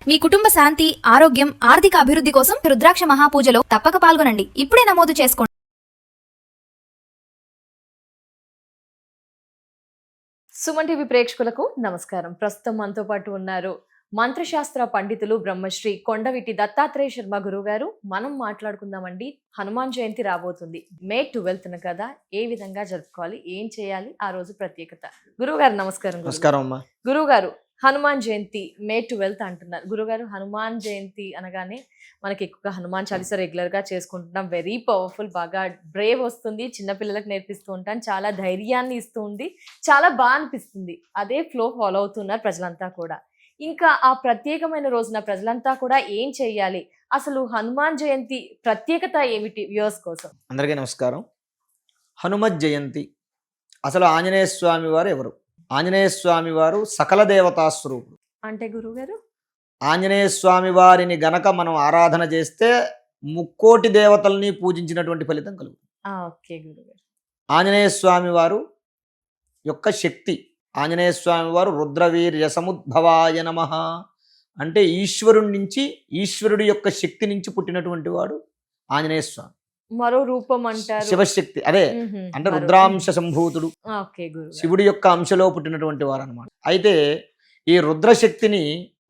మీ కుటుంబ శాంతి, ఆరోగ్యం, ఆర్థిక అభివృద్ధి కోసం రుద్రాక్ష మహాపూజలో తప్పక పాల్గొనండి. ఇప్పుడే నమోదు చేసుకోండి. సుమన్ టీవీ ప్రేక్షకులకు నమస్కారం. ప్రస్తుతం మనతో పాటు ఉన్నారు మంత్రశాస్త్ర పండితులు బ్రహ్మశ్రీ కొండవీటి దత్తాత్రేయ శర్మ గురువు గారు. మనం మాట్లాడుకుందామండి. హనుమాన్ జయంతి రాబోతుంది. May 12న కదా, ఏ విధంగా జరుపుకోవాలి, ఏం చేయాలి, ఆ రోజు ప్రత్యేకత. గురువు గారు నమస్కారం. నమస్కారం అమ్మా. గురువు గారు, హనుమాన్ జయంతి May 12th అంటున్నారు. గురుగారు, హనుమాన్ జయంతి అనగానే మనకి ఎక్కువగా హనుమాన్ చాలీసా రెగ్యులర్ గా చేసుకుంటున్నాం. వెరీ పవర్ఫుల్, బాగా బ్రేవ్ వస్తుంది, చిన్నపిల్లలకు నేర్పిస్తూ ఉంటాను, చాలా ధైర్యాన్ని ఇస్తూ ఉంది, చాలా బాగా అనిపిస్తుంది. అదే ఫ్లో ఫాలో అవుతున్నారు ప్రజలంతా కూడా. ఇంకా ఆ ప్రత్యేకమైన రోజున ప్రజలంతా కూడా ఏం చెయ్యాలి, అసలు హనుమాన్ జయంతి ప్రత్యేకత ఏమిటి వ్యూవర్స్ కోసం? అందరికీ నమస్కారం. హనుమత్ జయంతి, అసలు ఆంజనేయ స్వామి వారు ఎవరు? ఆంజనేయ స్వామి వారు సకల దేవతా స్వరూపుడు. అంటే గురుగారు, ఆంజనేయ స్వామి వారిని గనక మనం ఆరాధన చేస్తే ముక్కోటి దేవతల్ని పూజించినటువంటి ఫలితం కలుగుతుంది. ఓకే గురుగారు. ఆంజనేయ స్వామి వారు యొక్క శక్తి, ఆంజనేయ స్వామి వారు రుద్రవీర్య సముద్భవాయ నమః అంటే ఈశ్వరుడి నుంచి, ఈశ్వరుడి యొక్క శక్తి నుంచి పుట్టినటువంటి వాడు ఆంజనేయ స్వామి. మరో రూపం అంటారు శివశక్తి, అదే అంటే రుద్రాంశ సంభూతుడు, శివుడి యొక్క అంశలో పుట్టినటువంటి వారు అనమాట. అయితే ఈ రుద్రశక్తిని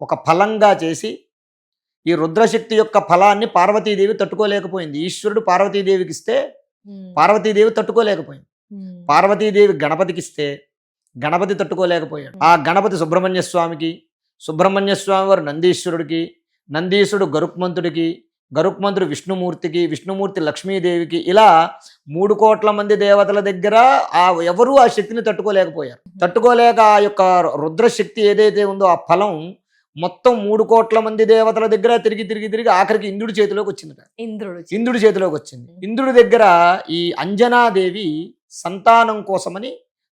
ఒక ఫలంగా చేసి, ఈ రుద్రశక్తి యొక్క ఫలాన్ని పార్వతీదేవి తట్టుకోలేకపోయింది. ఈశ్వరుడు పార్వతీదేవికి ఇస్తే పార్వతీదేవి తట్టుకోలేకపోయింది. పార్వతీదేవి గణపతికి ఇస్తే గణపతి తట్టుకోలేకపోయాడు. ఆ గణపతి సుబ్రహ్మణ్య స్వామికి, సుబ్రహ్మణ్య స్వామి వారు నందీశ్వరుడికి, నందీశ్వరుడు గరుక్మంతుడికి, గరుక్మంతుడు విష్ణుమూర్తికి, విష్ణుమూర్తి లక్ష్మీదేవికి, ఇలా 3 కోట్ల మంది దేవతల దగ్గర ఎవరు ఆ శక్తిని తట్టుకోలేకపోయారు. తట్టుకోలేక ఆ యొక్క రుద్రశక్తి ఏదైతే ఉందో ఆ ఫలం మొత్తం 3 కోట్ల మంది దేవతల దగ్గర తిరిగి తిరిగి తిరిగి ఆఖరికి ఇంద్రుడి చేతిలోకి వచ్చింది. ఇంద్రుడి చేతిలోకి వచ్చింది. ఇంద్రుడి దగ్గర ఈ అంజనాదేవి సంతానం కోసమని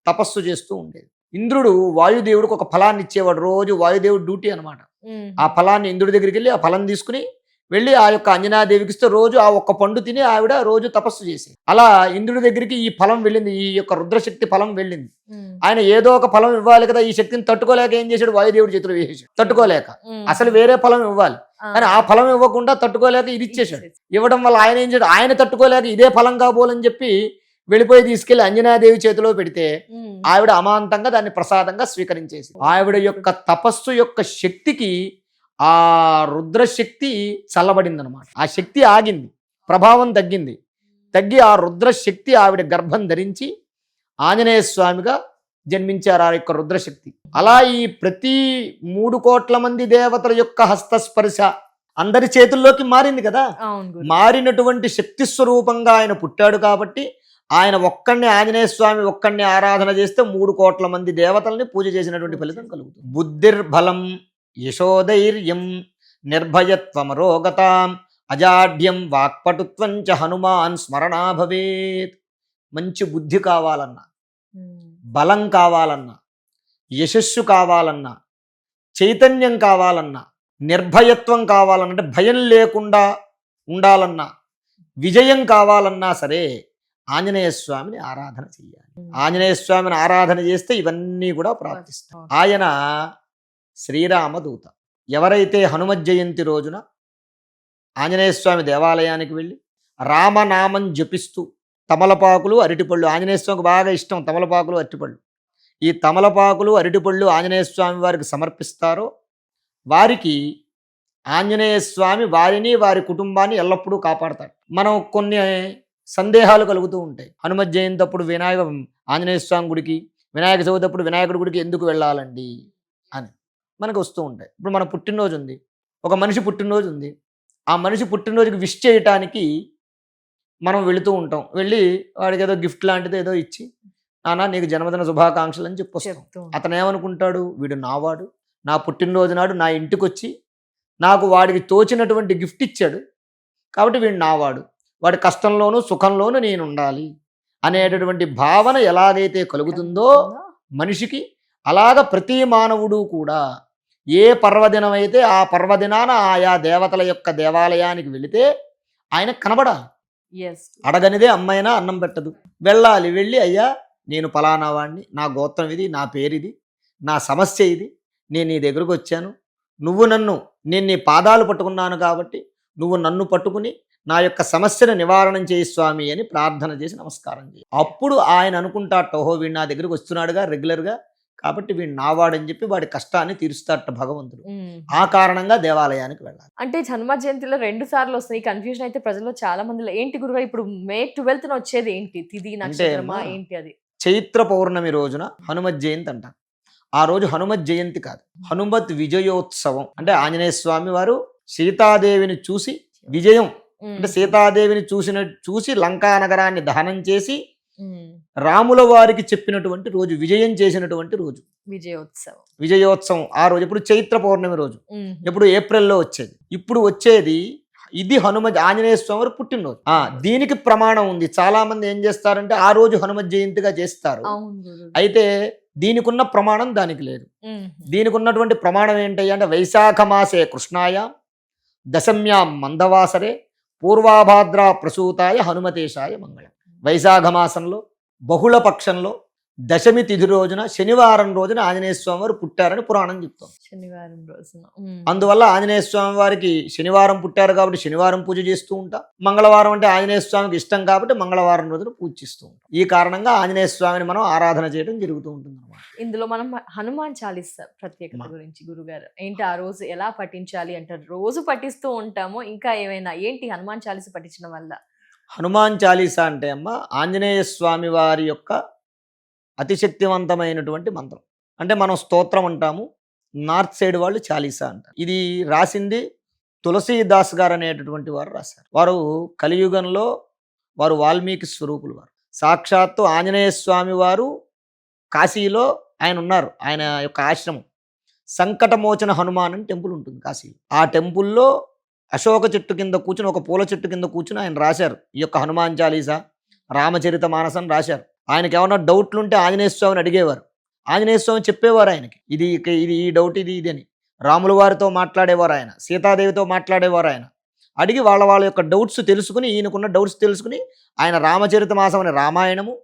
తపస్సు చేస్తూ ఉండేది. ఇంద్రుడు వాయుదేవుడికి ఒక ఫలాన్ని ఇచ్చేవాడు. రోజు వాయుదేవుడు డ్యూటీ అనమాట. ఆ ఫలాన్ని ఇంద్రుడి దగ్గరికి వెళ్ళి ఆ ఫలం తీసుకుని వెళ్ళి ఆ యొక్క అంజనాదేవికి ఇస్తే రోజు ఆ ఒక్క పండు తిని ఆవిడ రోజు తపస్సు చేసి, అలా ఇంద్రుడి దగ్గరికి ఈ ఫలం వెళ్ళింది, ఈ యొక్క రుద్రశక్తి ఫలం వెళ్ళింది. ఆయన ఏదో ఒక ఫలం ఇవ్వాలి కదా, ఈ శక్తిని తట్టుకోలేక ఏం చేశాడు, వాయుదేవుడి చేతిలో వేసేసాడు. తట్టుకోలేక అసలు వేరే ఫలం ఇవ్వాలి, కానీ ఆ ఫలం ఇవ్వకుండా తట్టుకోలేక ఇది ఇచ్చేసాడు. ఇవ్వడం వల్ల ఆయన ఏం చేశాడు, ఆయన తట్టుకోలేక ఇదే ఫలం కాబోలని చెప్పి వెళ్ళిపోయి తీసుకెళ్లి అంజనాదేవి చేతిలో పెడితే ఆవిడ అమాంతంగా దాన్ని ప్రసాదంగా స్వీకరించేసి, ఆవిడ యొక్క తపస్సు యొక్క శక్తికి ఆ రుద్రశక్తి చల్లబడింది అనమాట. ఆ శక్తి ఆగింది, ప్రభావం తగ్గింది. తగ్గి ఆ రుద్రశక్తి ఆవిడ గర్భం ధరించి ఆంజనేయ స్వామిగా జన్మించారు ఆ యొక్క రుద్రశక్తి. అలా ఈ ప్రతి 3 కోట్ల మంది దేవతల యొక్క హస్తస్పర్శ అందరి చేతుల్లోకి మారింది కదా. మారినటువంటి శక్తి స్వరూపంగా ఆయన పుట్టాడు కాబట్టి ఆయన ఒక్కడిని, ఆంజనేయ స్వామి ఒక్కడిని ఆరాధన చేస్తే 3 కోట్ల మంది దేవతల్ని పూజ చేసినటువంటి ఫలితం కలుగుతుంది. బుద్ధిర్బలం యశోధైర్యం నిర్భయత్వమరోగతాం అజాడ్యం వాక్పటుత్వం చ హనుమాన్ స్మరణా భవేత్. మంచి బుద్ధి కావాలన్నా, బలం కావాలన్నా, యశస్సు కావాలన్నా, చైతన్యం కావాలన్నా, నిర్భయత్వం కావాలన్నా, భయం లేకుండా ఉండాలన్నా, విజయం కావాలన్నా సరే ఆంజనేయ స్వామిని ఆరాధన చెయ్యాలి. ఆంజనేయ స్వామిని ఆరాధన చేస్తే ఇవన్నీ కూడా ప్రాప్తిస్తాయి. ఆయన శ్రీరామదూత. ఎవరైతే హనుమత్ జయంతి రోజున ఆంజనేయ స్వామి దేవాలయానికి వెళ్ళి రామనామం జపిస్తూ తమలపాకులు, అరటిపళ్ళు, ఆంజనేయ స్వామికి బాగా ఇష్టం తమలపాకులు, అరటిపళ్ళు, ఈ తమలపాకులు, అరటిపళ్ళు ఆంజనేయ స్వామి వారికి సమర్పిస్తారో వారికి ఆంజనేయ స్వామి వారిని, వారి కుటుంబాన్ని ఎల్లప్పుడూ కాపాడతాడు. మనం కొన్ని సందేహాలు కలుగుతూ ఉంటాయి. హనుమత్ జయంతి అప్పుడు ఆంజనేయ స్వామి గుడికి, వినాయక చవితి అప్పుడు వినాయకుడి గుడికి ఎందుకు వెళ్ళాలండి అని మనకు వస్తూ ఉంటాయి. ఇప్పుడు మన పుట్టినరోజు ఉంది, ఒక మనిషి పుట్టినరోజు ఉంది, ఆ మనిషి పుట్టినరోజుకి విష్ చేయటానికి మనం వెళుతూ ఉంటాం. వెళ్ళి వాడికి ఏదో గిఫ్ట్ లాంటిది ఏదో ఇచ్చి, నాన్న నీకు జన్మదిన శుభాకాంక్షలు అని చెప్పి వస్తాం. అతను ఏమనుకుంటాడు, వీడు నావాడు, నా పుట్టినరోజు నాడు నా ఇంటికి వచ్చి నాకు వాడికి తోచినటువంటి గిఫ్ట్ ఇచ్చాడు కాబట్టి వీడు నావాడు, వాడి కష్టంలోనూ సుఖంలోనూ నేను ఉండాలి అనేటటువంటి భావన ఎలాగైతే కలుగుతుందో మనిషికి, అలాగ ప్రతి మానవుడు కూడా ఏ పర్వదినం అయితే ఆ పర్వదినాన ఆయా దేవతల యొక్క దేవాలయానికి వెళితే ఆయన కనబడాలి. అడగనిదే అమ్మైనా అన్నం పెట్టదు. వెళ్ళాలి, వెళ్ళి అయ్యా నేను పలానా వాడిని, నా గోత్రం ఇది, నా పేరు ఇది, నా సమస్య ఇది, నేను నీ దగ్గరకు వచ్చాను, నువ్వు నన్ను నేను నీ పాదాలు పట్టుకున్నాను కాబట్టి నువ్వు నన్ను పట్టుకుని నా యొక్క సమస్యను నివారణం చేయి స్వామి అని ప్రార్థన చేసి నమస్కారం చేయి. అప్పుడు ఆయన అనుకుంటాట, ఓహో వీడు నా దగ్గరికి వస్తున్నాడుగా రెగ్యులర్గా, కాబట్టి వీడు నావాడని చెప్పి వాడి కష్టాన్ని తీరుస్తాట భగవంతుడు. ఆ కారణంగా దేవాలయానికి వెళ్ళాలి. అంటే హనుమాన్ జయంతిలో 2 సార్లు వస్తాయి. కన్ఫ్యూజన్ అయితే ప్రజల్లో చాలా మందిలో ఏంటి గురుగారు ఇప్పుడు మే 12th వచ్చేది ఏంటి? తిథి నక్షత్రమా ఏంటి అది? చైత్ర పౌర్ణమి రోజున హనుమత్ జయంతి అంటారు. ఆ రోజు హనుమత్ జయంతి కాదు, హనుమత్ విజయోత్సవం. అంటే ఆంజనేయ స్వామి వారు సీతాదేవిని చూసి విజయం, అంటే సీతాదేవిని చూసి లంకా నగరాన్ని దహనం చేసి రాముల వారికి చెప్పినటువంటి రోజు, విజయం చేసినటువంటి రోజు విజయోత్సవం. ఆ రోజు ఎప్పుడు చైత్ర పౌర్ణమి రోజు, ఎప్పుడు ఏప్రిల్లో వచ్చేది. ఇప్పుడు వచ్చేది ఇది ఆంజనేయ స్వామి వారు పుట్టినరోజు. దీనికి ప్రమాణం ఉంది. చాలా మంది ఏం చేస్తారంటే ఆ రోజు హనుమత్ జయంతిగా చేస్తారు. అయితే దీనికి ఉన్న ప్రమాణం దానికి లేదు. దీనికి ఉన్నటువంటి ప్రమాణం ఏంటయ్యా అంటే వైశాఖ మాసే కృష్ణాయ దశమ్యాం మందవాసరే పూర్వాభాద్ర ప్రసూతాయ హనుమతేశాయ మంగళం. వైశాఖ మాసంలో బహుళ పక్షంలో దశమి తిథి రోజున శనివారం రోజున ఆంజనేయ స్వామి వారు పుట్టారని పురాణం చెప్తాం. శనివారం రోజున అందువల్ల ఆంజనేయ స్వామి వారికి శనివారం పుట్టారు కాబట్టి శనివారం పూజ చేస్తూ ఉంటాం. మంగళవారం అంటే ఆంజనేయ స్వామికి ఇష్టం కాబట్టి మంగళవారం రోజున పూజిస్తూ ఉంటాం. ఈ కారణంగా ఆంజనేయ స్వామిని మనం ఆరాధన చేయడం జరుగుతూ ఉంటుంది అన్నమాట. ఇందులో మనం హనుమాన్ చాలీసా ప్రత్యేకత గురించి గురుగారు ఏంటి, ఆ రోజు ఎలా పఠించాలి అంటారు? రోజు పఠిస్తూ ఉంటాము, ఇంకా ఏమైనా ఏంటి హనుమాన్ చాలీసా పఠించడం వల్ల? హనుమాన్ చాలీసా అంటే అమ్మ ఆంజనేయ స్వామి వారి యొక్క అతిశక్తివంతమైనటువంటి మంత్రం. అంటే మనం స్తోత్రం అంటాము, నార్త్ సైడ్ వాళ్ళు చాలీసా అంటారు. ఇది రాసింది తులసీదాస్ గారు అనేటటువంటి వారు రాశారు. వారు కలియుగంలో వారు వాల్మీకి స్వరూపులు. వారు సాక్షాత్తు ఆంజనేయ స్వామి వారు కాశీలో ఆయన ఉన్నారు. ఆయన యొక్క ఆశ్రమం సంకటమోచన హనుమాన్ అని టెంపుల్ ఉంటుంది కాశీలో. ఆ టెంపుల్లో అశోక చెట్టు కింద కూర్చుని, ఒక పూల చెట్టు కింద కూర్చుని ఆయన రాశారు ఈ యొక్క హనుమాన్ చాలీసా, రామచరిత మానసం రాశారు. ఆయనకి ఏమన్నా డౌట్లు ఉంటే ఆంజనేయ స్వామిని అడిగేవారు. ఆంజనేయ స్వామి చెప్పేవారు ఆయనకి, ఇది ఈ డౌట్ ఇది అని. రాముల వారితో మాట్లాడేవారు ఆయన, సీతాదేవితో మాట్లాడేవారు ఆయన. అడిగి వాళ్ళ యొక్క డౌట్స్ తెలుసుకుని, ఈయనకున్న డౌట్స్ తెలుసుకుని ఆయన రామచరిత మాసం అనే రామాయణము,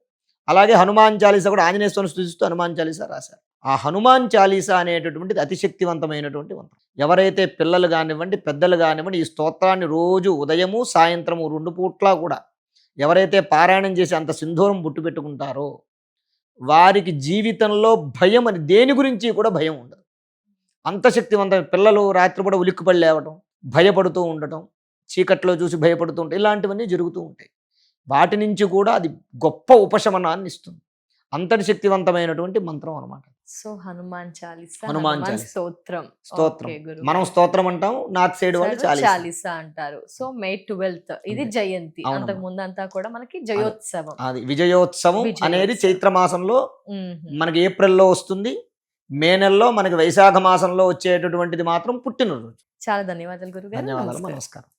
అలాగే హనుమాన్ చాలీసా కూడా ఆంజనేయ స్వామిని స్తుతిస్తూ హనుమాన్ చాలీసా రాశారు. ఆ హనుమాన్ చాలీసా అనేటటువంటిది అతిశక్తివంతమైనటువంటి మంత్రం. ఎవరైతే పిల్లలు కానివ్వండి పెద్దలు కానివ్వండి ఈ స్తోత్రాన్ని రోజు ఉదయము సాయంత్రము 2 పూట్లా కూడా ఎవరైతే పారాయణం చేసి అంత సింధూరం బొట్టు పెట్టుకుంటారో వారికి జీవితంలో భయం అని దేని గురించి కూడా భయం ఉండదు. అంత శక్తివంతమైన పిల్లలు రాత్రిపూట ఉలిక్కిపడి లేవటం, భయపడుతూ ఉండటం, చీకట్లో చూసి భయపడుతూ ఉంటాయి, ఇలాంటివన్నీ జరుగుతూ ఉంటాయి. వాటి నుంచి కూడా అది గొప్ప ఉపశమనాన్ని ఇస్తుంది. అంతటి శక్తివంతమైనటువంటి మంత్రం అన్నమాట. సో హనుమాన్ చాలీసా, హనుమాన్ చాలీసా స్తోత్రం. మనం స్తోత్రం అంటాం, నార్త్ సైడ్ వాళ్ళు చాలీసా అంటారు. సో మే 12th ఇది జయంతి. అంతకు ముందు అంతా కూడా మనకి జయోత్సవం. అది విజయోత్సవం అనేది చైత్ర మాసంలో మనకి ఏప్రిల్లో వస్తుంది. మే నెలలో మనకి వైశాఖ మాసంలో వచ్చేటటువంటిది మాత్రం పుట్టినరోజు. చాలా ధన్యవాదాలు గురుగారు. ధన్యవాదాలు, నమస్కారం.